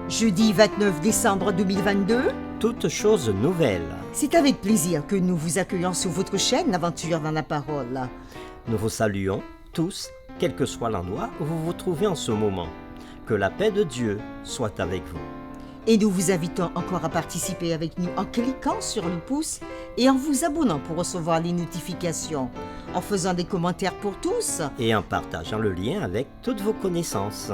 Jeudi 29 décembre 2022, Toutes choses nouvelles. c'est avec plaisir que nous vous accueillons sur votre chaîne L'Aventure dans la Parole. Nous vous saluons tous, quel que soit l'endroit où vous vous trouvez en ce moment. Que la paix de Dieu soit avec vous. Et nous vous invitons encore à participer avec nous en cliquant sur le pouce et en vous abonnant pour recevoir les notifications, en faisant des commentaires pour tous. Et en partageant le lien avec toutes vos connaissances.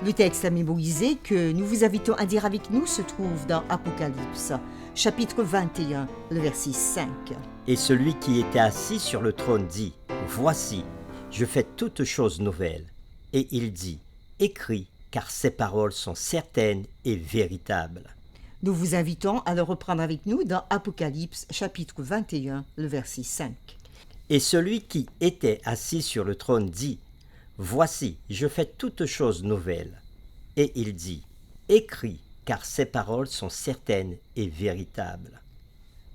Le texte à mémoriser que nous vous invitons à dire avec nous se trouve dans Apocalypse, chapitre 21, le verset 5. Et celui qui était assis sur le trône dit, « Voici, je fais toutes choses nouvelles. » Et il dit, « Écris, car ces paroles sont certaines et véritables. » Nous vous invitons à le reprendre avec nous dans Apocalypse, chapitre 21, le verset 5. Et celui qui était assis sur le trône dit, « Voici, je fais toutes choses nouvelles. » Et il dit, « Écris, car ces paroles sont certaines et véritables. »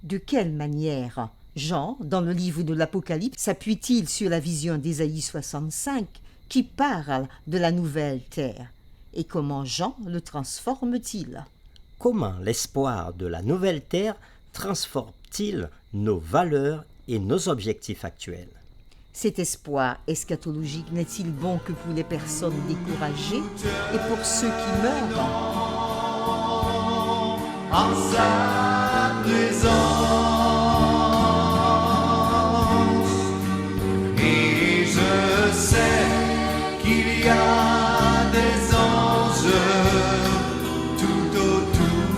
De quelle manière Jean, dans le livre de l'Apocalypse, s'appuie-t-il sur la vision d'Ésaïe 65 qui parle de la nouvelle terre? Et comment Jean le transforme-t-il? Comment l'espoir de la nouvelle terre transforme-t-il nos valeurs et nos objectifs actuels? Cet espoir eschatologique n'est-il bon que pour les personnes découragées et pour ceux qui meurent? En sa présence, et je sais qu'il y a des anges tout autour,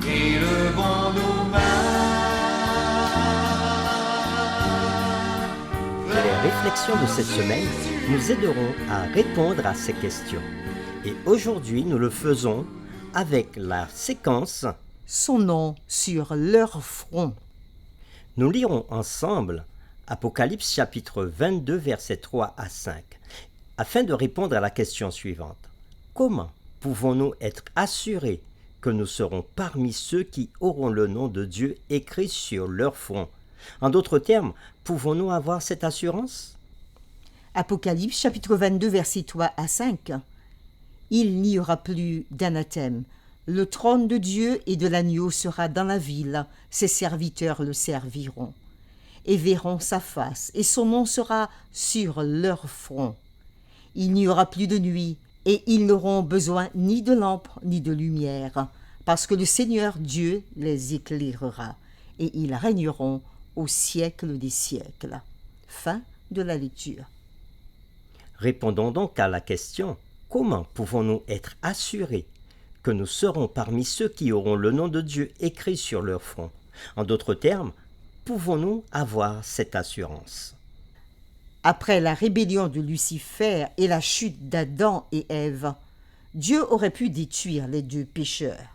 et le vent nous mène. Les réflexions de cette semaine nous aideront à répondre à ces questions. Et aujourd'hui, nous le faisons avec la séquence. Son nom sur leur front. Nous lirons ensemble Apocalypse chapitre 22 versets 3 à 5 afin de répondre à la question suivante. Comment pouvons-nous être assurés que nous serons parmi ceux qui auront le nom de Dieu écrit sur leur front? En d'autres termes, pouvons-nous avoir cette assurance? Apocalypse chapitre 22 verset 3 à 5. Il n'y aura plus d'anathème. Le trône de Dieu et de l'agneau sera dans la ville, ses serviteurs le serviront, et verront sa face, et son nom sera sur leur front. Il n'y aura plus de nuit, et ils n'auront besoin ni de lampe ni de lumière, parce que le Seigneur Dieu les éclairera, et ils régneront au siècle des siècles. Fin de la lecture. Répondons donc à la question. Comment pouvons-nous être assurés que nous serons parmi ceux qui auront le nom de Dieu écrit sur leur front? En d'autres termes, pouvons-nous avoir cette assurance? Après la rébellion de Lucifer et la chute d'Adam et Ève, Dieu aurait pu détruire les deux pécheurs.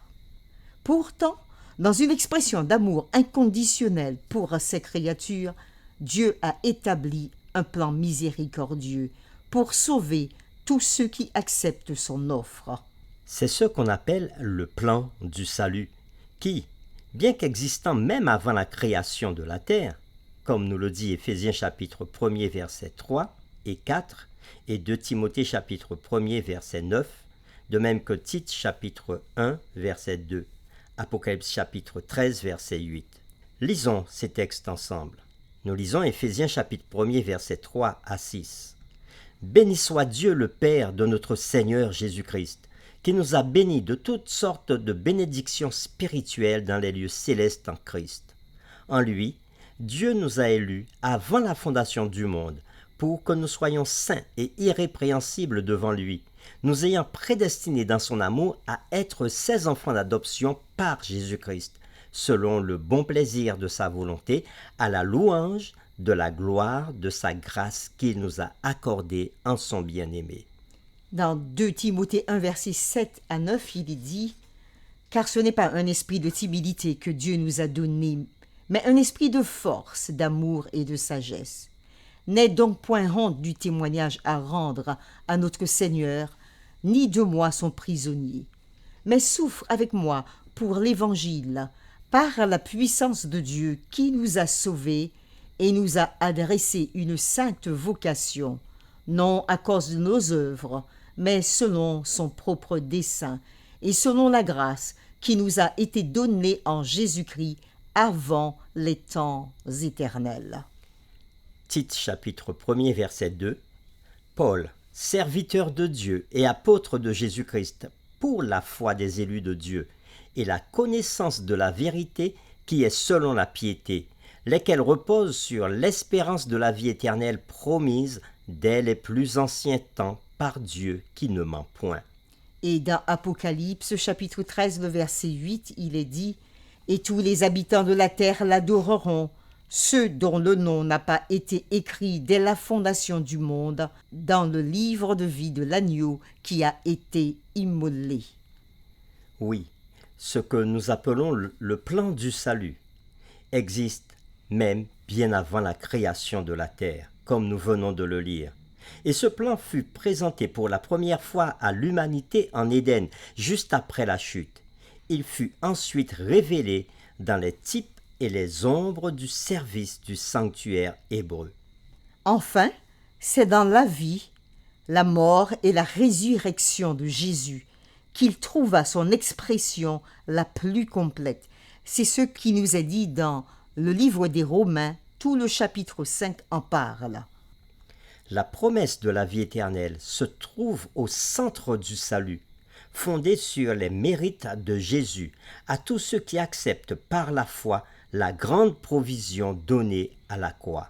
Pourtant, dans une expression d'amour inconditionnel pour ses créatures, Dieu a établi un plan miséricordieux pour sauver tous ceux qui acceptent son offre. C'est ce qu'on appelle le plan du salut, qui, bien qu'existant même avant la création de la terre, comme nous le dit Éphésiens chapitre 1er verset 3 et 4 et 2 Timothée chapitre 1er verset 9, de même que Tite chapitre 1 verset 2, Apocalypse chapitre 13 verset 8. Lisons ces textes ensemble. Nous lisons Éphésiens chapitre 1er verset 3 à 6. Béni soit Dieu le Père de notre Seigneur Jésus-Christ, qui nous a bénis de toutes sortes de bénédictions spirituelles dans les lieux célestes en Christ. En lui, Dieu nous a élus avant la fondation du monde, pour que nous soyons saints et irrépréhensibles devant lui, nous ayant prédestinés dans son amour à être ses enfants d'adoption par Jésus-Christ, selon le bon plaisir de sa volonté, à la louange de la gloire de sa grâce qu'il nous a accordée en son bien-aimé. Dans 2 Timothée 1, verset 7 à 9, il est dit « Car ce n'est pas un esprit de timidité que Dieu nous a donné, mais un esprit de force, d'amour et de sagesse. N'aie donc point honte du témoignage à rendre à notre Seigneur, ni de moi son prisonnier, mais souffre avec moi pour l'Évangile, par la puissance de Dieu qui nous a sauvés et nous a adressé une sainte vocation, non à cause de nos œuvres, mais selon son propre dessein et selon la grâce qui nous a été donnée en Jésus-Christ avant les temps éternels. Tite chapitre 1er verset 2. Paul, serviteur de Dieu et apôtre de Jésus-Christ, pour la foi des élus de Dieu et la connaissance de la vérité qui est selon la piété, lesquelles reposent sur l'espérance de la vie éternelle promise dès les plus anciens temps par Dieu qui ne ment point. Et dans Apocalypse chapitre 13, le verset 8, il est dit « Et tous les habitants de la terre l'adoreront, ceux dont le nom n'a pas été écrit dès la fondation du monde dans le livre de vie de l'agneau qui a été immolé. » Oui, ce que nous appelons le plan du salut existe même bien avant la création de la terre, comme nous venons de le lire. Et ce plan fut présenté pour la première fois à l'humanité en Éden, juste après la chute. Il fut ensuite révélé dans les types et les ombres du service du sanctuaire hébreu. Enfin, c'est dans la vie, la mort et la résurrection de Jésus qu'il trouva son expression la plus complète. C'est ce qui nous est dit dans le livre des Romains, tout le chapitre 5 en parle. La promesse de la vie éternelle se trouve au centre du salut, fondée sur les mérites de Jésus à tous ceux qui acceptent par la foi la grande provision donnée à la croix.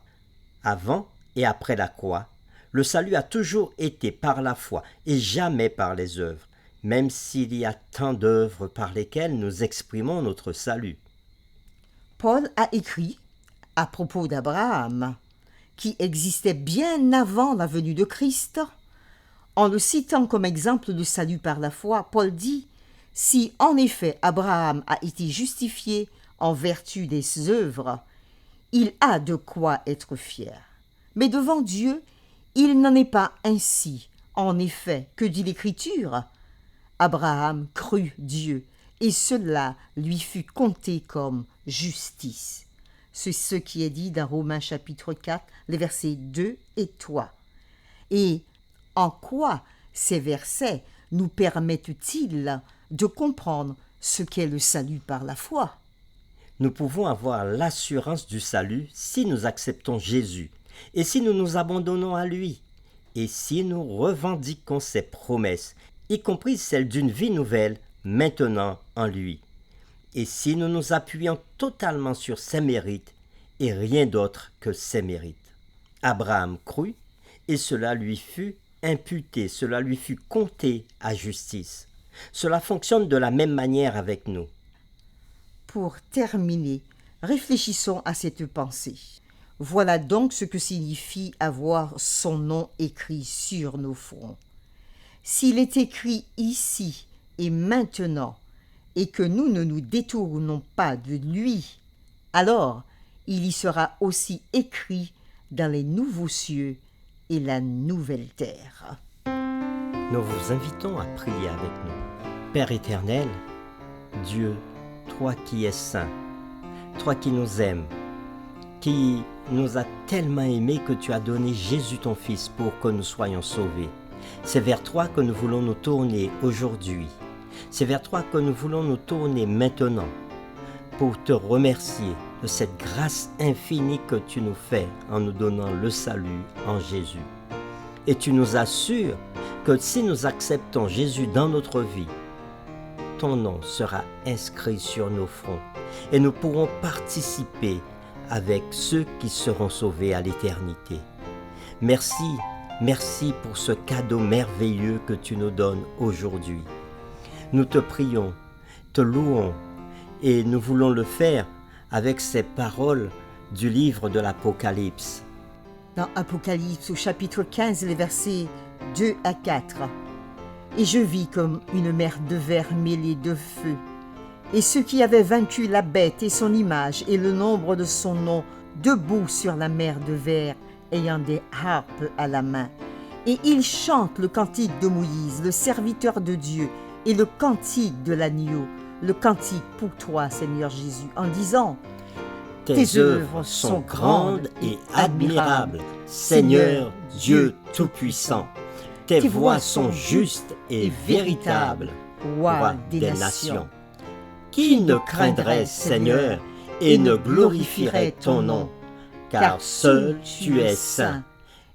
Avant et après la croix, le salut a toujours été par la foi et jamais par les œuvres, même s'il y a tant d'œuvres par lesquelles nous exprimons notre salut. Paul a écrit à propos d'Abraham, qui existait bien avant la venue de Christ. En le citant comme exemple de salut par la foi, Paul dit « Si en effet Abraham a été justifié en vertu des œuvres, il a de quoi être fier. Mais devant Dieu, il n'en est pas ainsi. En effet, que dit l'Écriture ? Abraham crut Dieu, et cela lui fut compté comme justice. » C'est ce qui est dit dans Romains chapitre 4, les versets 2 et 3. Et en quoi ces versets nous permettent-ils de comprendre ce qu'est le salut par la foi ? Nous pouvons avoir l'assurance du salut si nous acceptons Jésus et si nous nous abandonnons à lui et si nous revendiquons ses promesses, y compris celles d'une vie nouvelle maintenant en lui. Et si nous nous appuyons totalement sur ses mérites et rien d'autre que ses mérites. Abraham crut et cela lui fut imputé, cela lui fut compté à justice. Cela fonctionne de la même manière avec nous. Pour terminer, réfléchissons à cette pensée. Voilà donc ce que signifie avoir son nom écrit sur nos fronts. S'il est écrit ici et maintenant, et que nous ne nous détournons pas de lui, alors il y sera aussi écrit dans les nouveaux cieux et la nouvelle terre. Nous vous invitons à prier avec nous. Père éternel, Dieu, toi qui es saint, toi qui nous aimes, qui nous a tellement aimés que tu as donné Jésus ton Fils pour que nous soyons sauvés. C'est vers toi que nous voulons nous tourner aujourd'hui. C'est vers toi que nous voulons nous tourner maintenant pour te remercier de cette grâce infinie que tu nous fais en nous donnant le salut en Jésus. Et tu nous assures que si nous acceptons Jésus dans notre vie, ton nom sera inscrit sur nos fronts et nous pourrons participer avec ceux qui seront sauvés à l'éternité. Merci, merci pour ce cadeau merveilleux que tu nous donnes aujourd'hui. Nous te prions, te louons et nous voulons le faire avec ces paroles du livre de l'Apocalypse. Dans Apocalypse au chapitre 15, les versets 2 à 4. Et je vis comme une mer de verre mêlée de feu. Et ceux qui avaient vaincu la bête et son image et le nombre de son nom, debout sur la mer de verre, ayant des harpes à la main. Et ils chantent le cantique de Moïse, le serviteur de Dieu, et le cantique de l'agneau, le cantique pour toi, Seigneur Jésus, en disant « Tes œuvres sont grandes et admirables, Seigneur Dieu tout-puissant. Tes voies sont justes et véritables, Roi des nations. Qui ne craindrait, Seigneur, et ne glorifierait ton nom? Car seul tu es saint,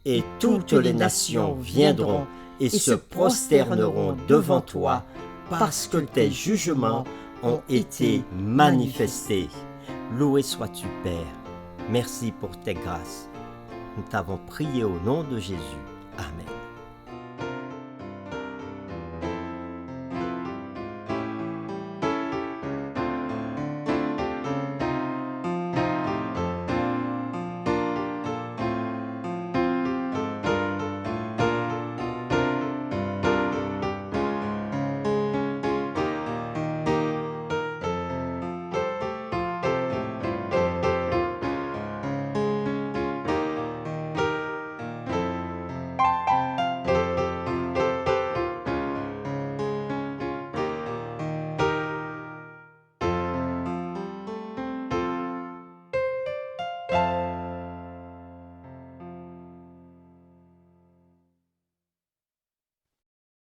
et toutes les nations viendront et se prosterneront devant toi, parce que tes jugements ont été manifestés. Loué sois-tu, Père. Merci pour tes grâces. Nous t'avons prié au nom de Jésus. Amen.